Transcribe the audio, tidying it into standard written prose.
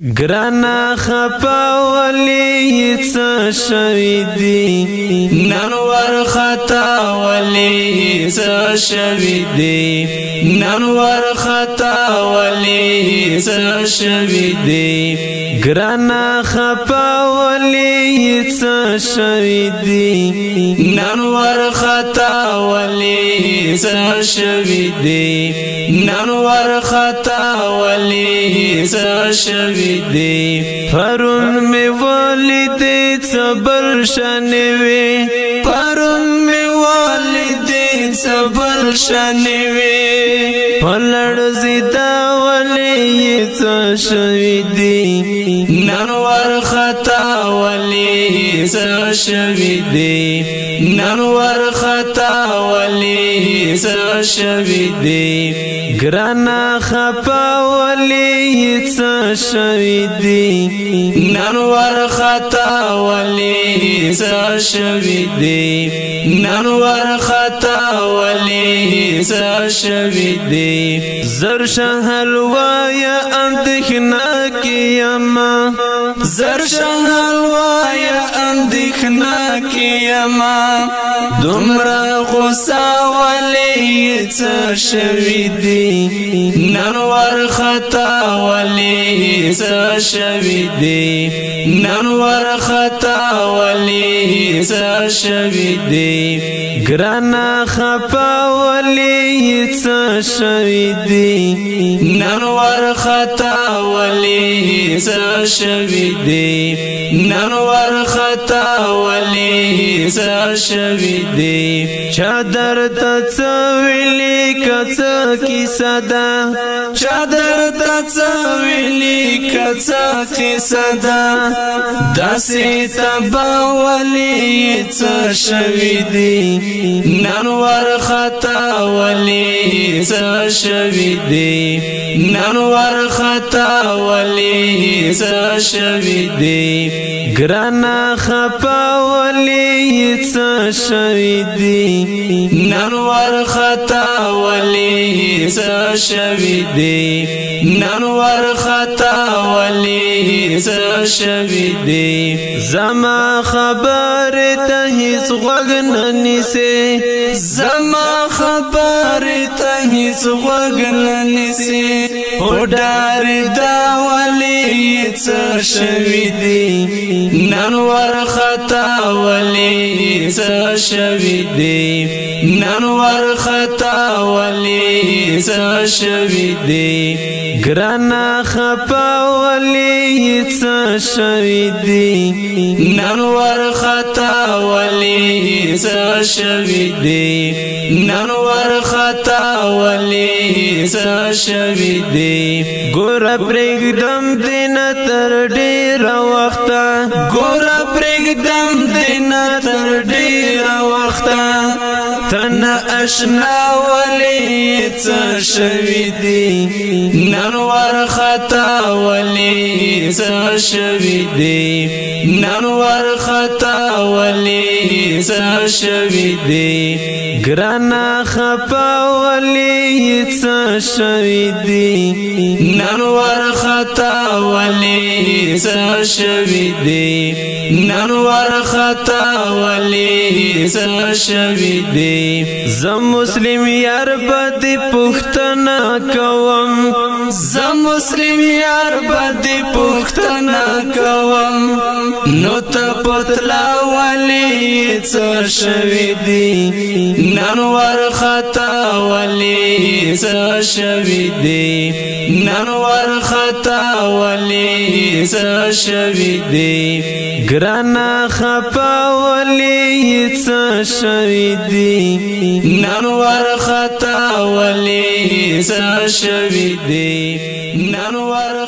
گرانا خپا ولی څه شوی دی نن ور خطا ولی څه شوی دی نن ور خطا ولی څه شوی دی گرانا خپا ولی څه شوی دی نن ور خطا ولی څه شوی دی نن ور خطا ولی څه شوی دی پرون می والد صبر شنوي پرون می والد صبر شنوي پلړ زیدا ولی څه شوی دی نن ور خطا ولی څه شوی دی نن ور خطا ولی څه شوی دی گرانا خپا ولی څه شوی دی نن ور خطا ولی څه شوی دی نن ور خطا ولی څه شوی دی زر شهلوای اندخنا کیما زر شهلوای اندخنا کیما دمرا غصا ولی څه شوی دی نن ور خطا ولی څه شوی دی نن ور خطا ولی څه شوی دی گرانا خپا ولی څه شوی دی نن ور خطا ولی څه شوی دی نن ور خطا ولی څه شوی دی چادر ته څه ویلی کڅ کی صدا چادر ته څه ویلی کڅ کی صدا داسې تبا ولی څه شوی دی نن ور خطا ولی څه شوی دی نن ور خطا ولی څه شوی دی گرانا خپا ولی څه شوی دی نن ور خطا ولی څه شوی دی نن ور خطا ولی څه شوی دی زما خبر ته هیڅ غوږ نه نیسي زما خبر ته هیڅ غوږ نه نیسي وډار دا ولی څه شوی دی نن ور خطا ولی څه شوی دی نن ور خطا ولی څه شوی دی گرانا خپا ولی څه شوی دی نن ور خطا ولی څه شوی دی نن ور خطا ولی څه شوی دی ګور پرېږدم دین تر ډیر وخت ګور پرېږدم دین تر ډیر وخت تن اشنا ولی څه شوی دی نن ور خطا ولی څه شوی دی نن ور خطا ولی څه شوی دی گرانا خپا ولی څه شوی دی نن ور خطا ولی څه شوی دی نن ور خطا ولی څه شوی دی زم مسلم یار بد پختنا کوم زم مسلم یار بد پختنا کوم نو ته پتلا ولی څه شوی دی نن ور خطا ولی څه شوی دی نن ور خطا ولی څه شوی دی گرانا خپا ولی څه شوی دی نن ور خطا ولی څه شوی دی نن ور